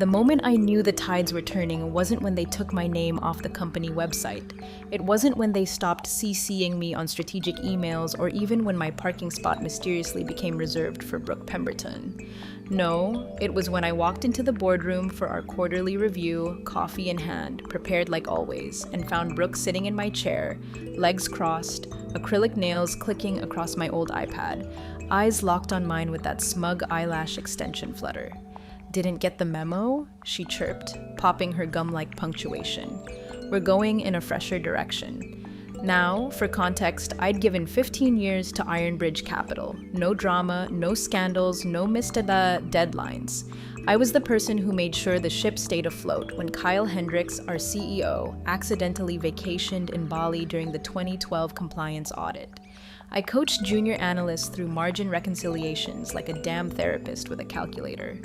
The moment I knew the tides were turning wasn't when they took my name off the company website. It wasn't when they stopped CCing me on strategic emails or even when my parking spot mysteriously became reserved for Brooke Pemberton. No, it was when I walked into the boardroom for our quarterly review, coffee in hand, prepared like always, and found Brooke sitting in my chair, legs crossed, acrylic nails clicking across my old iPad, eyes locked on mine with that smug eyelash extension flutter. "Didn't get the memo?" she chirped, popping her gum-like punctuation. "We're going in a fresher direction." Now, for context, I'd given 15 years to Ironbridge Capital. No drama, no scandals, no missed deadlines. I was the person who made sure the ship stayed afloat when Kyle Hendricks, our CEO, accidentally vacationed in Bali during the 2012 compliance audit. I coached junior analysts through margin reconciliations like a damn therapist with a calculator.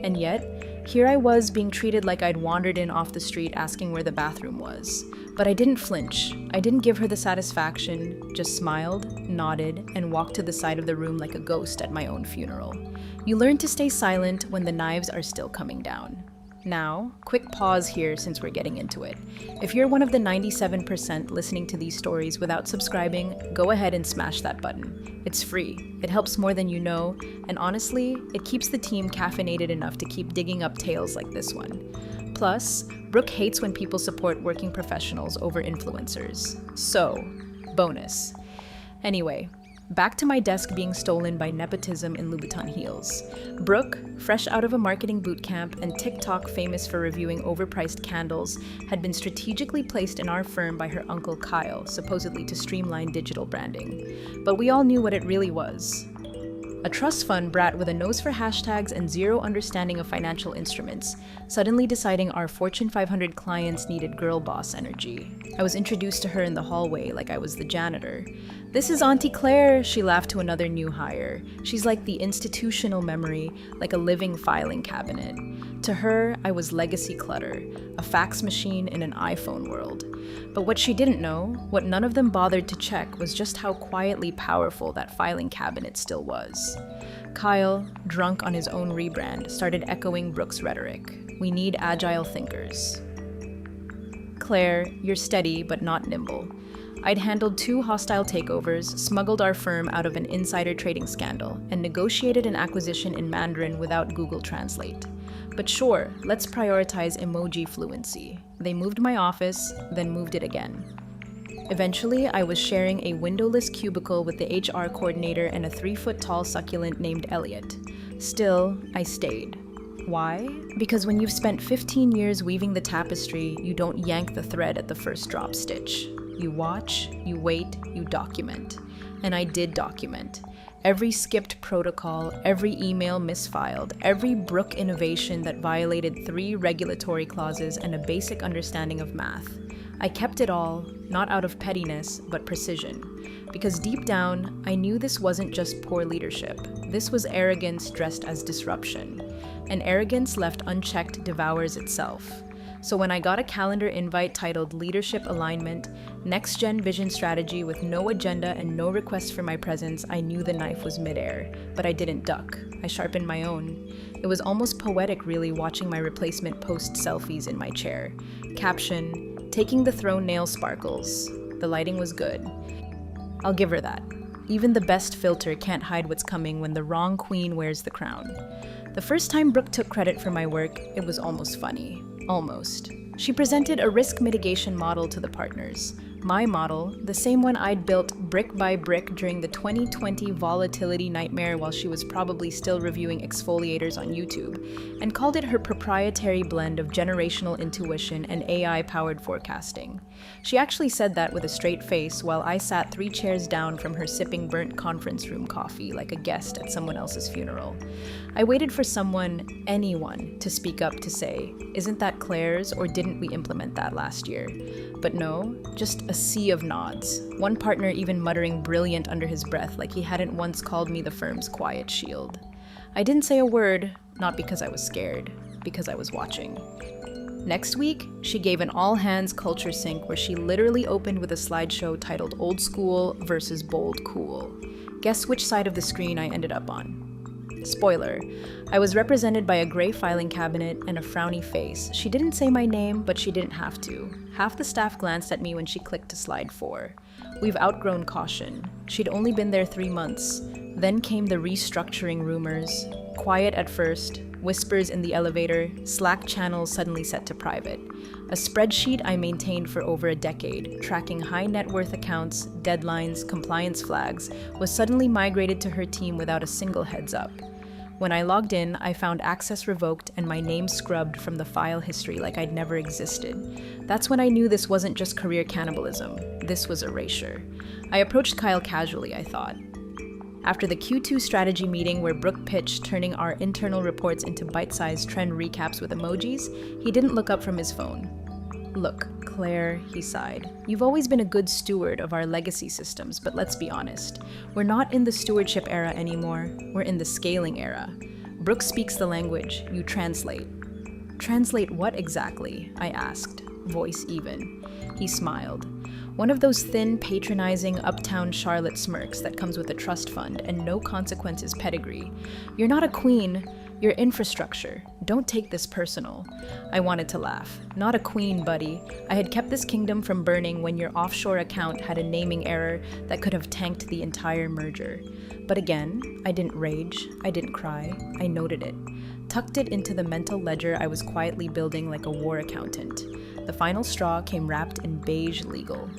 And yet, here I was being treated like I'd wandered in off the street asking where the bathroom was. But I didn't flinch. I didn't give her the satisfaction, just smiled, nodded, and walked to the side of the room like a ghost at my own funeral. You learn to stay silent when the knives are still coming down. Now, quick pause here since we're getting into it. If you're one of the 97% listening to these stories without subscribing, go ahead and smash that button. It's free, it helps more than you know, and honestly, it keeps the team caffeinated enough to keep digging up tales like this one. Plus, Brooke hates when people support working professionals over influencers. So, bonus. Anyway, back to my desk being stolen by nepotism in Louboutin heels. Brooke, fresh out of a marketing bootcamp and TikTok famous for reviewing overpriced candles, had been strategically placed in our firm by her uncle Kyle, supposedly to streamline digital branding. But we all knew what it really was. A trust fund brat with a nose for hashtags and zero understanding of financial instruments, suddenly deciding our Fortune 500 clients needed girl boss energy. I was introduced to her in the hallway like I was the janitor. "This is Auntie Claire," she laughed to another new hire. "She's like the institutional memory, like a living filing cabinet." To her, I was legacy clutter, a fax machine in an iPhone world. But what she didn't know, what none of them bothered to check, was just how quietly powerful that filing cabinet still was. Kyle, drunk on his own rebrand, started echoing Brooke's rhetoric. "We need agile thinkers." "Claire, you're steady but not nimble." I'd handled 2 hostile takeovers, smuggled our firm out of an insider trading scandal, and negotiated an acquisition in Mandarin without Google Translate. But sure, let's prioritize emoji fluency. They moved my office, then moved it again. Eventually, I was sharing a windowless cubicle with the HR coordinator and a 3-foot-tall succulent named Elliot. Still, I stayed. Why? Because when you've spent 15 years weaving the tapestry, you don't yank the thread at the first drop stitch. You watch, you wait, you document. And I did document. Every skipped protocol, every email misfiled, every Brooke innovation that violated 3 regulatory clauses and a basic understanding of math. I kept it all, not out of pettiness, but precision. Because deep down, I knew this wasn't just poor leadership. This was arrogance dressed as disruption. And arrogance left unchecked devours itself. So when I got a calendar invite titled Leadership Alignment, Next Gen Vision Strategy with no agenda and no request for my presence, I knew the knife was midair. But I didn't duck. I sharpened my own. It was almost poetic, really, watching my replacement post selfies in my chair. Caption, "Taking the throne nail sparkles." The lighting was good. I'll give her that. Even the best filter can't hide what's coming when the wrong queen wears the crown. The first time Brooke took credit for my work, it was almost funny. Almost. She presented a risk mitigation model to the partners. My model, the same one I'd built brick by brick during the 2020 volatility nightmare while she was probably still reviewing exfoliators on YouTube, and called it her proprietary blend of generational intuition and AI-powered forecasting. She actually said that with a straight face while I sat 3 chairs down from her sipping burnt conference room coffee like a guest at someone else's funeral. I waited for someone, anyone, to speak up to say, "Isn't that Claire's, or didn't we implement that last year?" But no, just a sea of nods. One partner even muttering brilliant under his breath like he hadn't once called me the firm's quiet shield. I didn't say a word, not because I was scared, because I was watching. Next week, she gave an all-hands culture sync where she literally opened with a slideshow titled Old School versus Bold Cool. Guess which side of the screen I ended up on? Spoiler, I was represented by a gray filing cabinet and a frowny face. She didn't say my name, but she didn't have to. Half the staff glanced at me when she clicked to slide 4. We've outgrown caution. She'd only been there 3 months. Then came the restructuring rumors. Quiet at first, whispers in the elevator, Slack channels suddenly set to private. A spreadsheet I maintained for over a decade, tracking high net worth accounts, deadlines, compliance flags, was suddenly migrated to her team without a single heads up. When I logged in, I found access revoked and my name scrubbed from the file history like I'd never existed. That's when I knew this wasn't just career cannibalism. This was erasure. I approached Kyle casually, I thought. After the Q2 strategy meeting where Brooke pitched turning our internal reports into bite-sized trend recaps with emojis, he didn't look up from his phone. Look, Claire, he sighed. You've always been a good steward of our legacy systems, but let's be honest. We're not in the stewardship era anymore. We're in the scaling era. Brooke speaks the language. You translate. Translate what exactly? I asked, voice even. He smiled. One of those thin, patronizing, uptown Charlotte smirks that comes with a trust fund and no consequences pedigree. You're not a queen. You're infrastructure. Don't take this personal. I wanted to laugh. Not a queen, buddy. I had kept this kingdom from burning when your offshore account had a naming error that could have tanked the entire merger. But again, I didn't rage. I didn't cry. I noted it. Tucked it into the mental ledger I was quietly building like a war accountant. The final straw came wrapped in beige legal.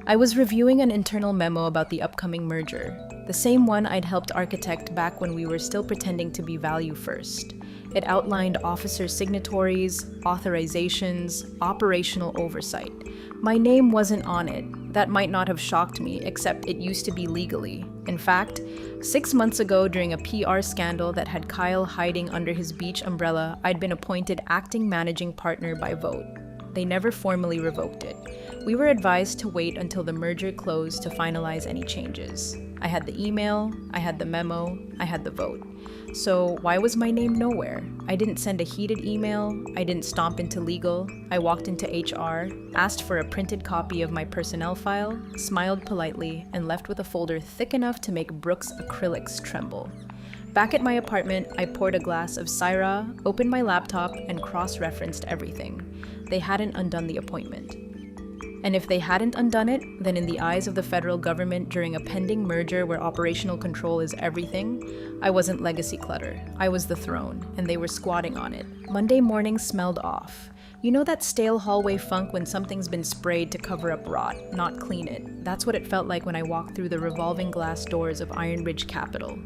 I was reviewing an internal memo about the upcoming merger, the same one I'd helped architect back when we were still pretending to be value first. It outlined officer signatories, authorizations, operational oversight. My name wasn't on it. That might not have shocked me, except it used to be legally. In fact, 6 months ago during a PR scandal that had Kyle hiding under his beach umbrella, I'd been appointed acting managing partner by vote. They never formally revoked it. We were advised to wait until the merger closed to finalize any changes. I had the email, I had the memo, I had the vote. So why was my name nowhere? I didn't send a heated email, I didn't stomp into legal, I walked into HR, asked for a printed copy of my personnel file, smiled politely, and left with a folder thick enough to make Brooke's acrylics tremble. Back at my apartment, I poured a glass of Syrah, opened my laptop, and cross-referenced everything. They hadn't undone the appointment. And if they hadn't undone it, then in the eyes of the federal government during a pending merger where operational control is everything, I wasn't legacy clutter. I was the throne, and they were squatting on it. Monday morning smelled off. You know that stale hallway funk when something's been sprayed to cover up rot, not clean it? That's what it felt like when I walked through the revolving glass doors of Iron Ridge Capital.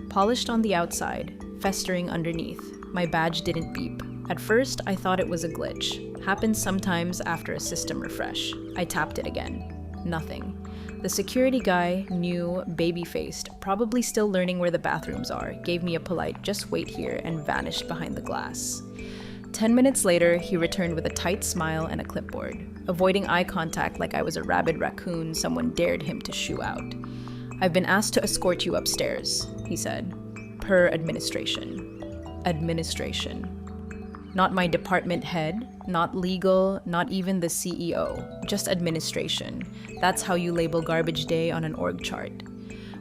Polished on the outside, festering underneath. My badge didn't beep. At first, I thought it was a glitch. Happens sometimes after a system refresh. I tapped it again. Nothing. The security guy, new, baby-faced, probably still learning where the bathrooms are, gave me a polite "just wait here" and vanished behind the glass. 10 minutes later, he returned with a tight smile and a clipboard. Avoiding eye contact like I was a rabid raccoon someone dared him to shoo out. "I've been asked to escort you upstairs," he said. "Per administration." Administration. Not my department head, not legal, not even the CEO, just administration. That's how you label garbage day on an org chart.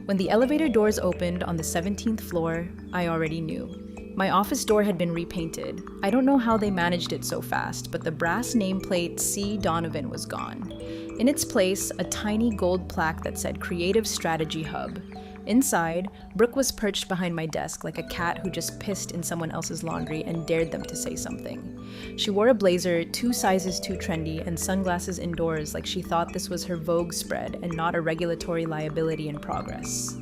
When the elevator doors opened on the 17th floor, I already knew. My office door had been repainted. I don't know how they managed it so fast, but the brass nameplate C. Donovan was gone. In its place, a tiny gold plaque that said Creative Strategy Hub. Inside, Brooke was perched behind my desk like a cat who just pissed in someone else's laundry and dared them to say something. She wore a blazer 2 sizes too trendy and sunglasses indoors like she thought this was her Vogue spread and not a regulatory liability in progress.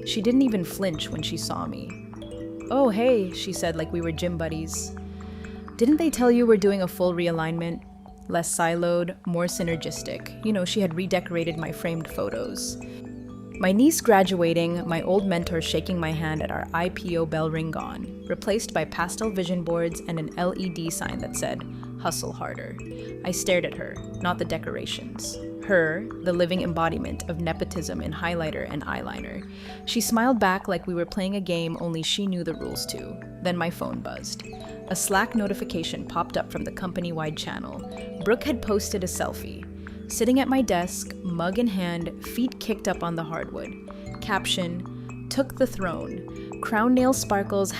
She didn't even flinch when she saw me. "Oh, hey," she said like we were gym buddies. "Didn't they tell you we're doing a full realignment? Less siloed, more synergistic." You know, she had redecorated my framed photos. My niece graduating, my old mentor shaking my hand at our IPO bell ring gone, replaced by pastel vision boards and an LED sign that said, "Hustle harder." I stared at her, not the decorations. Her, the living embodiment of nepotism in highlighter and eyeliner. She smiled back like we were playing a game only she knew the rules to. Then my phone buzzed. A Slack notification popped up from the company-wide channel. Brooke had posted a selfie. Sitting at my desk, mug in hand, feet kicked up on the hardwood. Caption, Took the throne. Crown nail sparkles,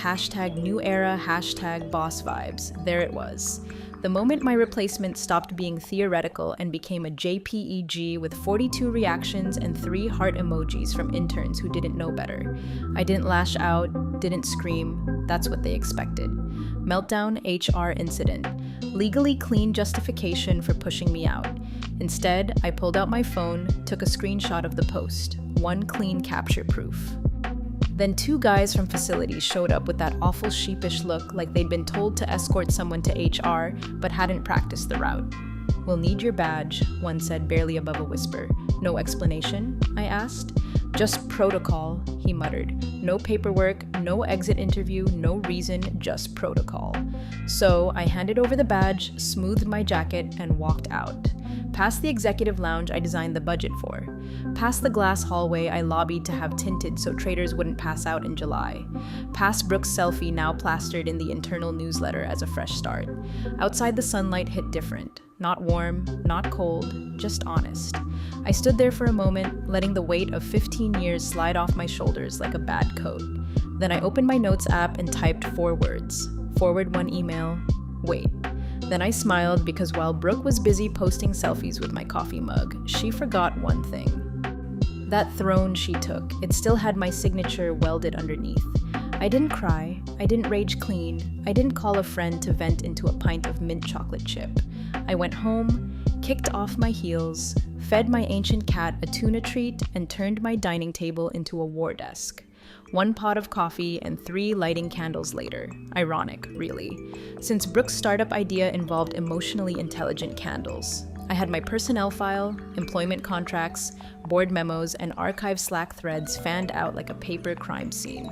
#new era, #boss vibes. There it was. The moment my replacement stopped being theoretical and became a JPEG with 42 reactions and 3 heart emojis from interns who didn't know better. I didn't lash out, didn't scream. That's what they expected. Meltdown, HR incident. Legally clean justification for pushing me out. Instead, I pulled out my phone, took a screenshot of the post. One clean capture proof. Then 2 guys from facilities showed up with that awful sheepish look like they'd been told to escort someone to HR but hadn't practiced the route. "We'll need your badge," one said barely above a whisper. "No explanation?" I asked. "Just protocol," he muttered. "No paperwork, no exit interview, no reason, just protocol." So I handed over the badge, smoothed my jacket, and walked out. Past the executive lounge I designed the budget for. Past the glass hallway I lobbied to have tinted so traders wouldn't pass out in July. Past Brooke's selfie now plastered in the internal newsletter as a fresh start. Outside the sunlight hit different. Not warm, not cold, just honest. I stood there for a moment, letting the weight of 15 years slide off my shoulders like a bad coat. Then I opened my notes app and typed 4 words. Forward 1 email, wait. Then I smiled because while Brooke was busy posting selfies with my coffee mug, she forgot one thing. That throne she took, it still had my signature welded underneath. I didn't cry, I didn't rage clean, I didn't call a friend to vent into a pint of mint chocolate chip. I went home, kicked off my heels, fed my ancient cat a tuna treat, and turned my dining table into a war desk. 1 pot of coffee and 3 lighting candles later. Ironic, really, since Brooke's startup idea involved emotionally intelligent candles. I had my personnel file, employment contracts, board memos, and archive Slack threads fanned out like a paper crime scene.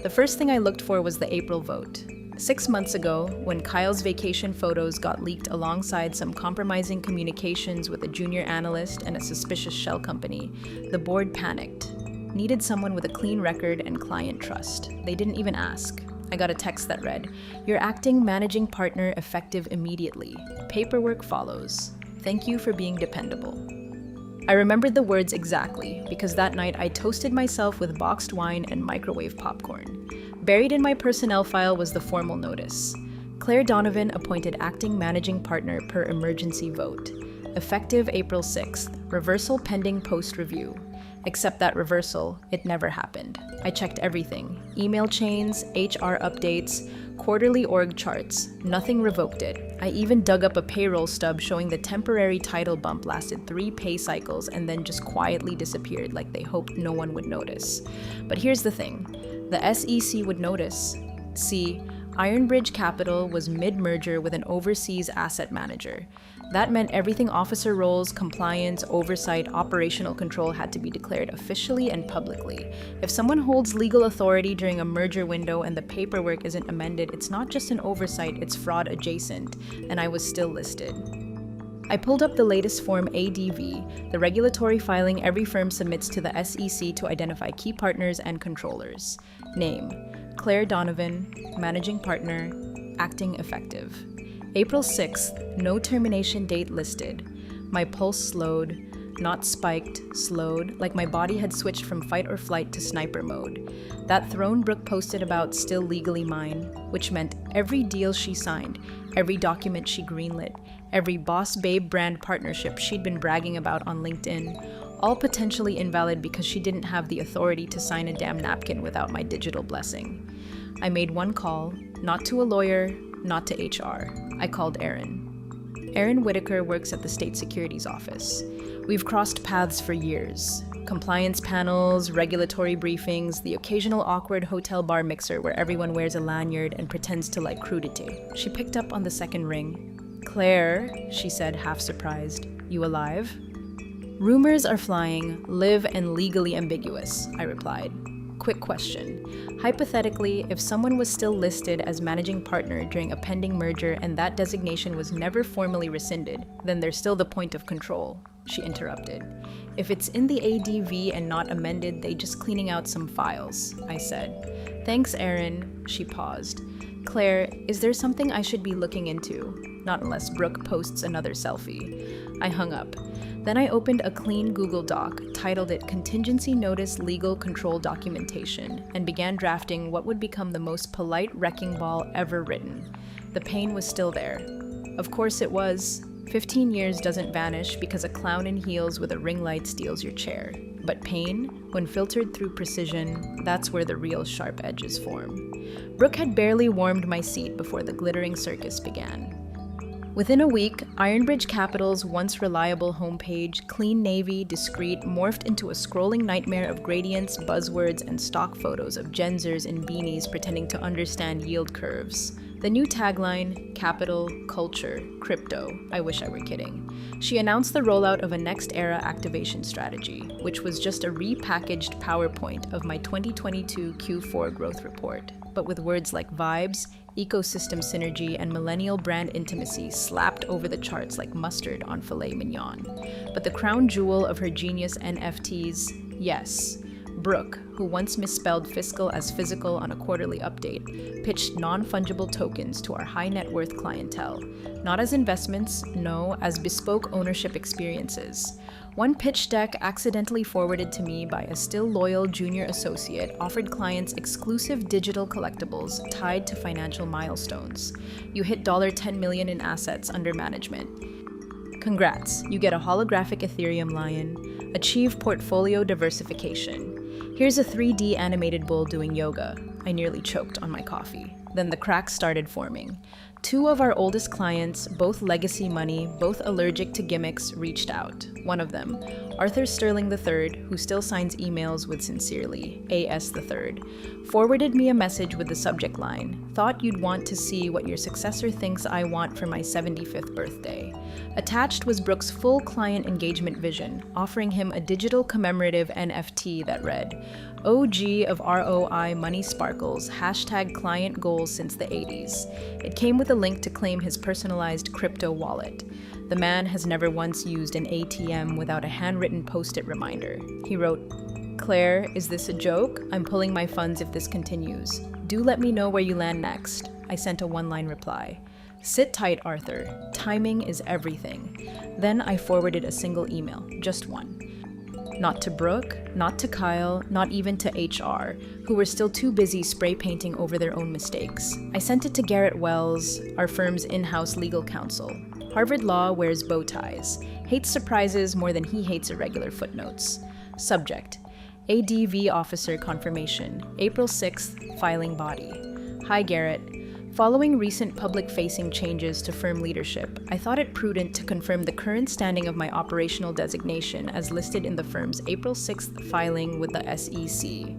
The first thing I looked for was the April vote. 6 months ago, when Kyle's vacation photos got leaked alongside some compromising communications with a junior analyst and a suspicious shell company, the board panicked. Needed someone with a clean record and client trust. They didn't even ask. I got a text that read, "Your acting managing partner effective immediately. Paperwork follows. Thank you for being dependable." I remembered the words exactly because that night I toasted myself with boxed wine and microwave popcorn. Buried in my personnel file was the formal notice. Claire Donovan appointed acting managing partner per emergency vote. Effective April 6th. Reversal pending post-review. Except that reversal, it never happened. I checked everything. Email chains, HR updates, quarterly org charts. Nothing revoked it. I even dug up a payroll stub showing the temporary title bump lasted 3 pay cycles and then just quietly disappeared like they hoped no one would notice. But here's the thing. The SEC would notice. See, Ironbridge Capital was mid-merger with an overseas asset manager. That meant everything officer roles, compliance, oversight, operational control had to be declared officially and publicly. If someone holds legal authority during a merger window and the paperwork isn't amended, it's not just an oversight, it's fraud adjacent, and I was still listed. I pulled up the latest Form ADV, the regulatory filing every firm submits to the SEC to identify key partners and controllers. Name: Claire Donovan, Managing Partner, Acting Effective. April 6th, no termination date listed. My pulse slowed, not spiked, slowed, like my body had switched from fight or flight to sniper mode. That throne Brooke posted about still legally mine, which meant every deal she signed, every document she greenlit, every Boss Babe brand partnership she'd been bragging about on LinkedIn, all potentially invalid because she didn't have the authority to sign a damn napkin without my digital blessing. I made one call, not to a lawyer, not to HR. I called Aaron. Aaron Whitaker works at the State Securities Office. We've crossed paths for years. Compliance panels, regulatory briefings, the occasional awkward hotel bar mixer where everyone wears a lanyard and pretends to like crudité. She picked up on the second ring. "Claire," she said, half surprised, "you alive?" "Rumors are flying, live and legally ambiguous," I replied. Quick question. Hypothetically, if someone was still listed as managing partner during a pending merger and that designation was never formally rescinded, then there's still the point of control, she interrupted. If it's in the ADV and not amended, they just cleaning out some files, I said. Thanks, Aaron, she paused. Claire, is there something I should be looking into? Not unless Brooke posts another selfie. I hung up. Then I opened a clean Google Doc, titled it Contingency Notice Legal Control Documentation, and began drafting what would become the most polite wrecking ball ever written. The pain was still there. Of course it was. 15 years doesn't vanish because a clown in heels with a ring light steals your chair. But pain, when filtered through precision, that's where the real sharp edges form. Brooke had barely warmed my seat before the glittering circus began. Within a week, Ironbridge Capital's once reliable homepage, clean navy, discreet, morphed into a scrolling nightmare of gradients, buzzwords, and stock photos of Gen Zers in beanies pretending to understand yield curves. The new tagline, capital, culture, crypto. I wish I were kidding. She announced the rollout of a next-era activation strategy, which was just a repackaged PowerPoint of my 2022 Q4 growth report, but with words like vibes, ecosystem synergy, and millennial brand intimacy slapped over the charts like mustard on filet mignon. But the crown jewel of her genius NFTs, yes, Brooke, who once misspelled fiscal as physical on a quarterly update, pitched non-fungible tokens to our high-net-worth clientele, not as investments, no, as bespoke ownership experiences. One pitch deck accidentally forwarded to me by a still loyal junior associate offered clients exclusive digital collectibles tied to financial milestones. You hit $10 million in assets under management. Congrats, you get a holographic Ethereum lion. Achieve portfolio diversification. Here's a 3D animated bull doing yoga. I nearly choked on my coffee. Then the cracks started forming. Two of our oldest clients, both legacy money, both allergic to gimmicks, reached out. One of them, Arthur Sterling III, who still signs emails with sincerely, AS III, forwarded me a message with the subject line, "Thought you'd want to see what your successor thinks I want for my 75th birthday." Attached was Brooke's full client engagement vision, offering him a digital commemorative NFT that read, OG of ROI Money Sparkles, hashtag client goals since the 80s. It came with a link to claim his personalized crypto wallet. The man has never once used an ATM without a handwritten post-it reminder. He wrote, "Claire, is this a joke? I'm pulling my funds if this continues. Do let me know where you land next." I sent a one-line reply. "Sit tight, Arthur. Timing is everything." Then I forwarded a single email, just one. Not to Brooke, not to Kyle, not even to HR, who were still too busy spray painting over their own mistakes. I sent it to Garrett Wells, our firm's in-house legal counsel. Harvard Law wears bow ties, hates surprises more than he hates irregular footnotes. Subject: ADV Officer Confirmation, April 6th, filing body. Hi Garrett. Following recent public-facing changes to firm leadership, I thought it prudent to confirm the current standing of my operational designation as listed in the firm's April 6th filing with the SEC.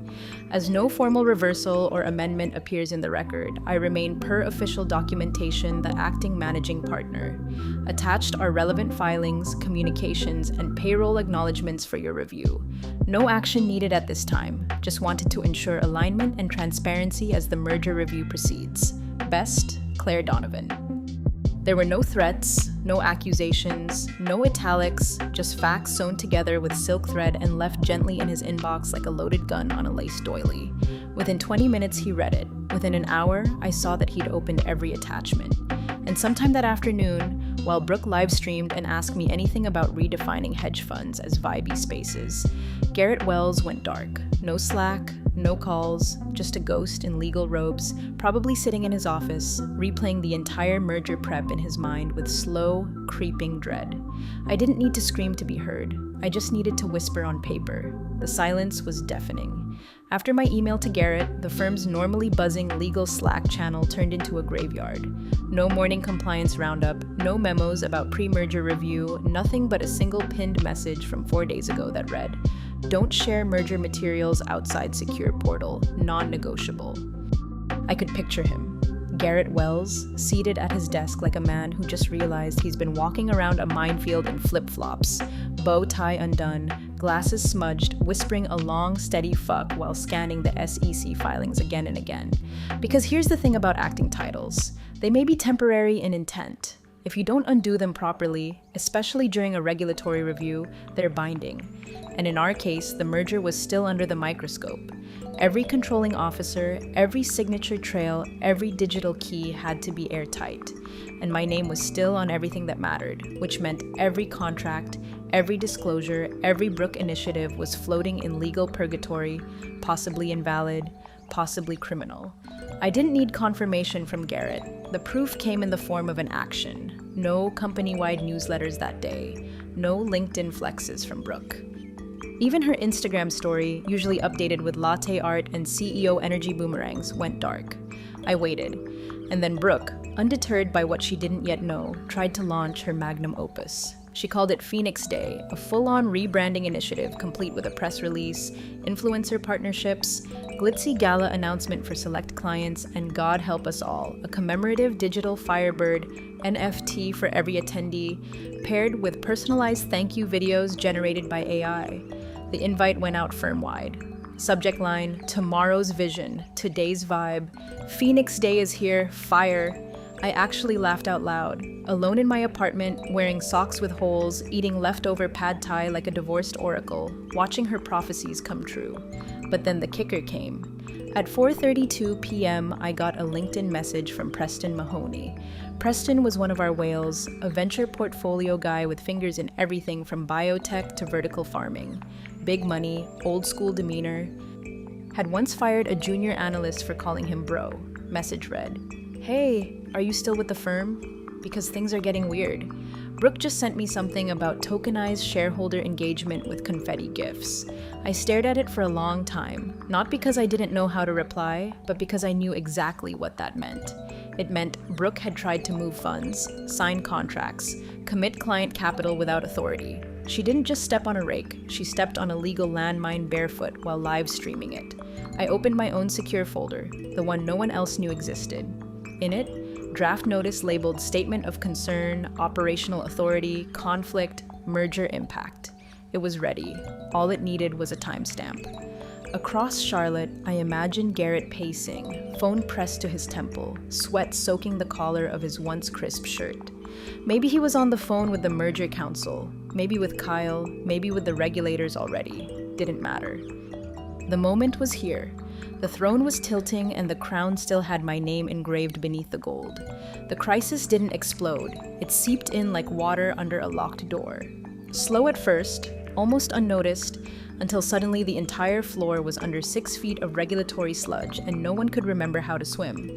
As no formal reversal or amendment appears in the record, I remain per official documentation the acting managing partner. Attached are relevant filings, communications, and payroll acknowledgements for your review. No action needed at this time, just wanted to ensure alignment and transparency as the merger review proceeds. Best, Claire Donovan. There were no threats, no accusations, no italics, just facts sewn together with silk thread and left gently in his inbox like a loaded gun on a lace doily. Within 20 minutes, he read it. Within an hour, I saw that he'd opened every attachment. And sometime that afternoon, while Brooke live-streamed and asked me anything about redefining hedge funds as vibey spaces, Garrett Wells went dark. No Slack, no calls, just a ghost in legal robes, probably sitting in his office, replaying the entire merger prep in his mind with slow, creeping dread. I didn't need to scream to be heard. I just needed to whisper on paper. The silence was deafening. After my email to Garrett, the firm's normally buzzing legal Slack channel turned into a graveyard. No morning compliance roundup, no memos about pre-merger review, nothing but a single pinned message from 4 days ago that read, "Don't share merger materials outside secure portal, non-negotiable." I could picture him, Garrett Wells, seated at his desk like a man who just realized he's been walking around a minefield in flip-flops, bow tie undone, glasses smudged, whispering a long, steady fuck while scanning the SEC filings again and again. Because here's the thing about acting titles. They may be temporary in intent. If you don't undo them properly, especially during a regulatory review, they're binding. And in our case, the merger was still under the microscope. Every controlling officer, every signature trail, every digital key had to be airtight. And my name was still on everything that mattered, which meant every contract, every disclosure, every Brooke initiative was floating in legal purgatory, possibly invalid, possibly criminal. I didn't need confirmation from Garrett. The proof came in the form of an action. No company-wide newsletters that day. No LinkedIn flexes from Brooke. Even her Instagram story, usually updated with latte art and CEO energy boomerangs, went dark. I waited. And then Brooke, undeterred by what she didn't yet know, tried to launch her magnum opus. She called it Phoenix Day, a full-on rebranding initiative complete with a press release, influencer partnerships, glitzy gala announcement for select clients, and God help us all, a commemorative digital Firebird NFT for every attendee, paired with personalized thank you videos generated by AI. The invite went out firm-wide. Subject line, tomorrow's vision, today's vibe, Phoenix Day is here, fire. I actually laughed out loud, alone in my apartment, wearing socks with holes, eating leftover pad thai like a divorced oracle, watching her prophecies come true. But then the kicker came. At 4:32 p.m., I got a LinkedIn message from Preston Mahoney. Preston was one of our whales, a venture portfolio guy with fingers in everything from biotech to vertical farming. Big money, old school demeanor. Had once fired a junior analyst for calling him bro. Message read, "Hey, are you still with the firm? Because things are getting weird. Brooke just sent me something about tokenized shareholder engagement with confetti gifts." I stared at it for a long time, not because I didn't know how to reply, but because I knew exactly what that meant. It meant Brooke had tried to move funds, sign contracts, commit client capital without authority. She didn't just step on a rake, she stepped on a legal landmine barefoot while live streaming it. I opened my own secure folder, the one no one else knew existed. In it, draft notice labeled Statement of Concern, Operational Authority, Conflict, Merger Impact. It was ready. All it needed was a timestamp. Across Charlotte, I imagined Garrett pacing, phone pressed to his temple, sweat soaking the collar of his once crisp shirt. Maybe he was on the phone with the merger council, maybe with Kyle, maybe with the regulators already. Didn't matter. The moment was here. The throne was tilting and the crown still had my name engraved beneath the gold. The crisis didn't explode. It seeped in like water under a locked door. Slow at first, almost unnoticed, until suddenly the entire floor was under 6 feet of regulatory sludge and no one could remember how to swim.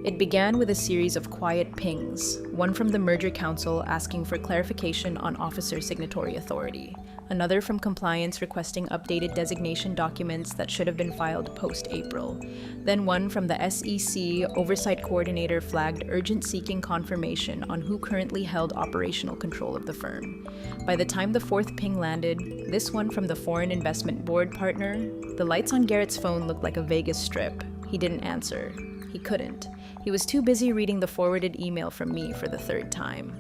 It began with a series of quiet pings, one from the Merger Council asking for clarification on officer signatory authority, another from compliance requesting updated designation documents that should have been filed post-April, then one from the SEC Oversight Coordinator flagged urgent seeking confirmation on who currently held operational control of the firm. By the time the fourth ping landed, this one from the Foreign Investment Board partner, the lights on Garrett's phone looked like a Vegas strip. He didn't answer. He couldn't. He was too busy reading the forwarded email from me for the third time.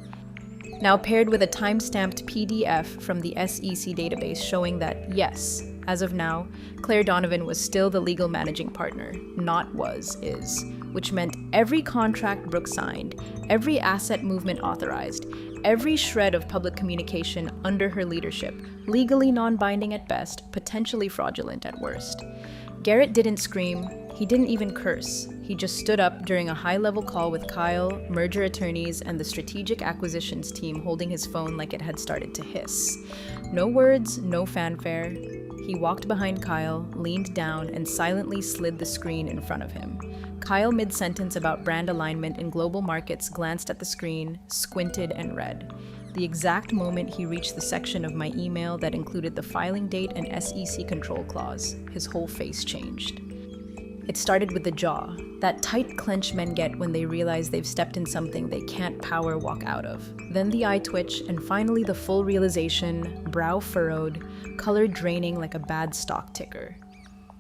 Now paired with a time-stamped PDF from the SEC database showing that, yes, as of now, Claire Donovan was still the legal managing partner, not was, is, which meant every contract Brooke signed, every asset movement authorized, every shred of public communication under her leadership, legally non-binding at best, potentially fraudulent at worst. Garrett didn't scream, he didn't even curse. He just stood up during a high-level call with Kyle, merger attorneys, and the strategic acquisitions team holding his phone like it had started to hiss. No words, no fanfare. He walked behind Kyle, leaned down, and silently slid the screen in front of him. Kyle, mid-sentence about brand alignment in global markets, glanced at the screen, squinted, and read. The exact moment he reached the section of my email that included the filing date and SEC control clause, his whole face changed. It started with the jaw, that tight clench men get when they realize they've stepped in something they can't power walk out of. Then the eye twitch, and finally the full realization, brow furrowed, color draining like a bad stock ticker.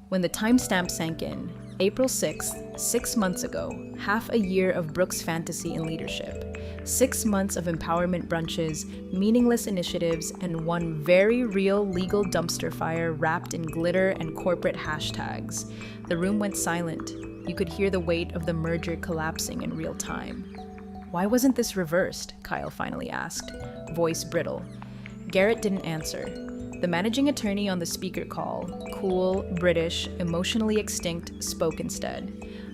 When the timestamp sank in, April 6th, 6 months ago, half a year of Brooke's fantasy in leadership. 6 months of empowerment brunches, meaningless initiatives, and one very real legal dumpster fire wrapped in glitter and corporate hashtags. The room went silent. You could hear the weight of the merger collapsing in real time. "Why wasn't this reversed?" Kyle finally asked, voice brittle. Garrett didn't answer. The managing attorney on the speaker call, cool, British, emotionally extinct, spoke instead.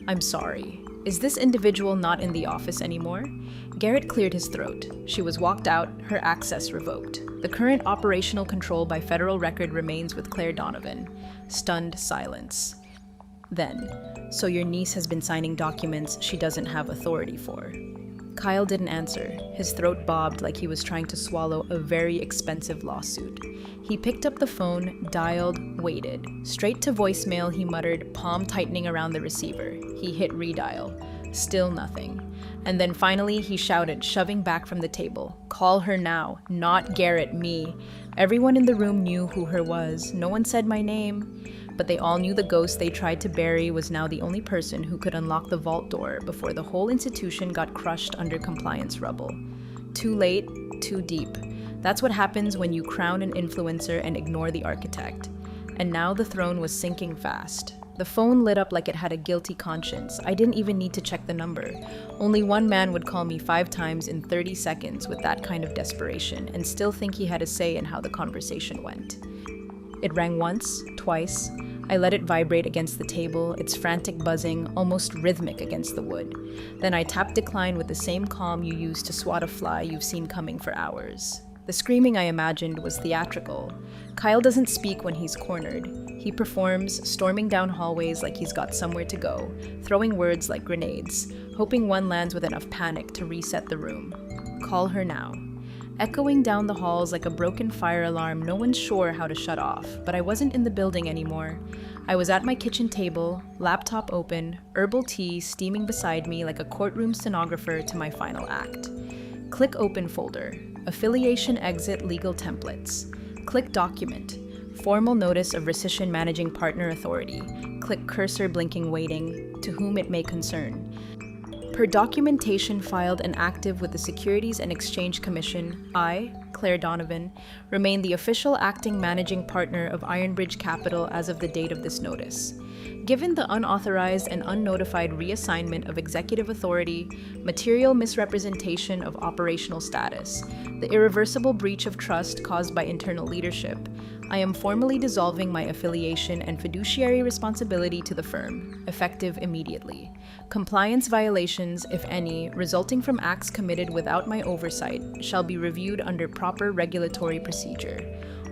"I'm sorry. Is this individual not in the office anymore?" Garrett cleared his throat. She was walked out, her access revoked. The current operational control by federal record remains with Claire Donovan. Stunned silence. Then, "So your niece has been signing documents she doesn't have authority for." Kyle didn't answer. His throat bobbed like he was trying to swallow a very expensive lawsuit. He picked up the phone, dialed, waited. Straight to voicemail, he muttered, palm tightening around the receiver. He hit redial. Still nothing. And then finally, he shouted, shoving back from the table, "Call her now, not Garrett, me." Everyone in the room knew who her was. No one said my name. But they all knew the ghost they tried to bury was now the only person who could unlock the vault door before the whole institution got crushed under compliance rubble. Too late, too deep. That's what happens when you crown an influencer and ignore the architect. And now the throne was sinking fast. The phone lit up like it had a guilty conscience. I didn't even need to check the number. Only one man would call me 5 times in 30 seconds with that kind of desperation and still think he had a say in how the conversation went. It rang once, twice. I let it vibrate against the table, its frantic buzzing, almost rhythmic against the wood. Then I tapped decline with the same calm you use to swat a fly you've seen coming for hours. The screaming I imagined was theatrical. Kyle doesn't speak when he's cornered. He performs, storming down hallways like he's got somewhere to go, throwing words like grenades, hoping one lands with enough panic to reset the room. Call her now. Echoing down the halls like a broken fire alarm no one's sure how to shut off, but I wasn't in the building anymore. I was at my kitchen table, laptop open, herbal tea steaming beside me like a courtroom stenographer to my final act. Click Open folder. Affiliation exit legal templates. Click Document. Formal notice of rescission managing partner authority. Click cursor blinking waiting, to whom it may concern. Per documentation filed and active with the Securities and Exchange Commission, I, Claire Donovan, remain the official acting managing partner of Ironbridge Capital as of the date of this notice. Given the unauthorized and unnotified reassignment of executive authority, material misrepresentation of operational status, the irreversible breach of trust caused by internal leadership, I am formally dissolving my affiliation and fiduciary responsibility to the firm, effective immediately. Compliance violations, if any, resulting from acts committed without my oversight, shall be reviewed under proper regulatory procedure.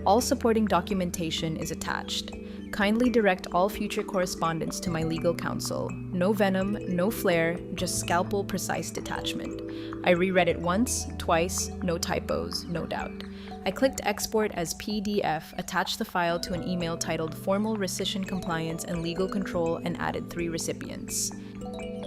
All supporting documentation is attached. Kindly direct all future correspondence to my legal counsel. No venom, no flare, just scalpel-precise detachment. I reread it once, twice, no typos, no doubt. I clicked export as PDF, attached the file to an email titled Formal Rescission Compliance and Legal Control, and added 3 recipients.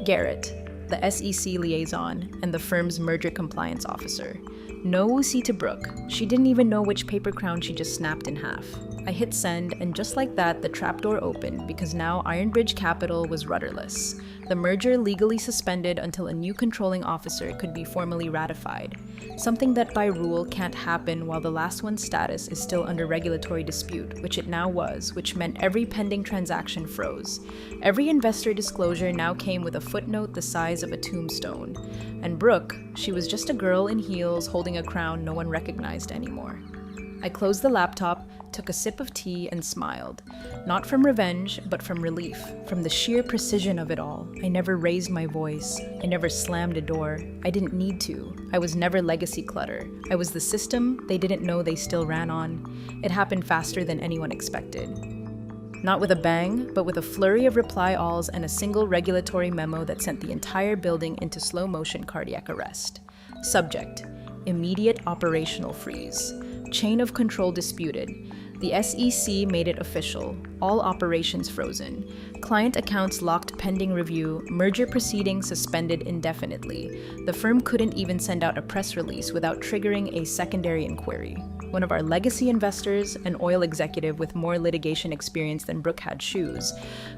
Garrett, the SEC liaison, and the firm's merger compliance officer. No woosie to Brooke. She didn't even know which paper crown she just snapped in half. I hit send, and just like that, the trapdoor opened because now Ironbridge Capital was rudderless. The merger legally suspended until a new controlling officer could be formally ratified. Something that by rule can't happen while the last one's status is still under regulatory dispute, which it now was, which meant every pending transaction froze. Every investor disclosure now came with a footnote the size of a tombstone. And Brooke, she was just a girl in heels holding a crown no one recognized anymore. I closed the laptop, took a sip of tea, and smiled. Not from revenge, but from relief, from the sheer precision of it all. I never raised my voice. I never slammed a door. I didn't need to. I was never legacy clutter. I was the system they didn't know they still ran on. It happened faster than anyone expected. Not with a bang, but with a flurry of reply-alls and a single regulatory memo that sent the entire building into slow-motion cardiac arrest. Subject: immediate operational freeze. Chain of control disputed. The SEC made it official. All operations frozen. Client accounts locked pending review. Merger proceedings suspended indefinitely. The firm couldn't even send out a press release without triggering a secondary inquiry. One of our legacy investors, an oil executive with more litigation experience than Brooke had shoes,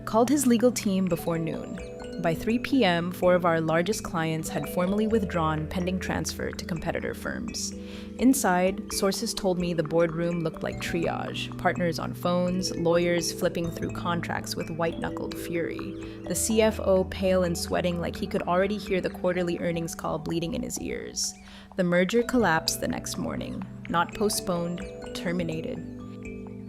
called his legal team before noon. By 3 p.m., 4 of our largest clients had formally withdrawn pending transfer to competitor firms. Inside, sources told me the boardroom looked like triage, partners on phones, lawyers flipping through contracts with white-knuckled fury, the CFO pale and sweating like he could already hear the quarterly earnings call bleeding in his ears. The merger collapsed the next morning, not postponed, terminated.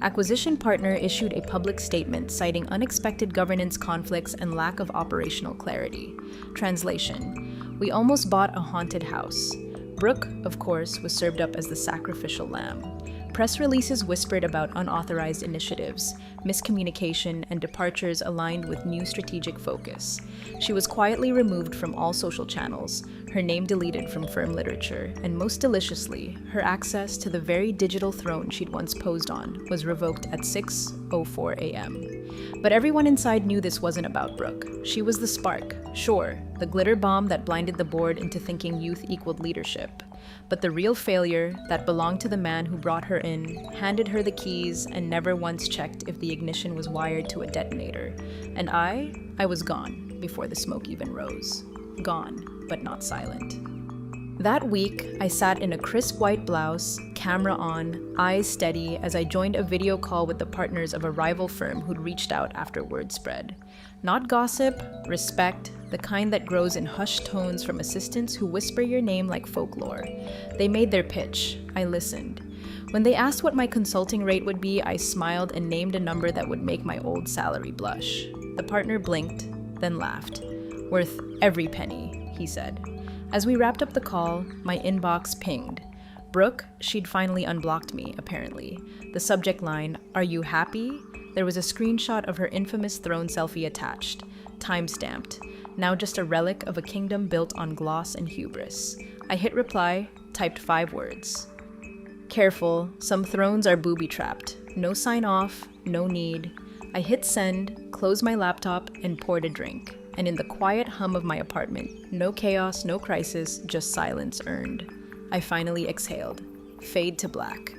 Acquisition partner issued a public statement citing unexpected governance conflicts and lack of operational clarity. Translation: we almost bought a haunted house. Brooke, of course, was served up as the sacrificial lamb. Press releases whispered about unauthorized initiatives, miscommunication, and departures aligned with new strategic focus. She was quietly removed from all social channels, her name deleted from firm literature, and most deliciously, her access to the very digital throne she'd once posed on was revoked at 6:04 a.m. But everyone inside knew this wasn't about Brooke. She was the spark, sure, the glitter bomb that blinded the board into thinking youth equaled leadership. But the real failure, that belonged to the man who brought her in, handed her the keys, and never once checked if the ignition was wired to a detonator. And I was gone before the smoke even rose. Gone, but not silent. That week, I sat in a crisp white blouse, camera on, eyes steady, as I joined a video call with the partners of a rival firm who'd reached out after word spread. Not gossip, respect, the kind that grows in hushed tones from assistants who whisper your name like folklore. They made their pitch. I listened. When they asked what my consulting rate would be, I smiled and named a number that would make my old salary blush. The partner blinked, then laughed. "Worth every penny," he said. As we wrapped up the call, my inbox pinged. Brooke, she'd finally unblocked me, apparently. The subject line, "Are you happy?" There was a screenshot of her infamous throne selfie attached, time-stamped, now just a relic of a kingdom built on gloss and hubris. I hit reply, typed 5 words. Careful, some thrones are booby-trapped. No sign-off, no need. I hit send, closed my laptop, and poured a drink. And in the quiet hum of my apartment, no chaos, no crisis, just silence earned. I finally exhaled. Fade to black.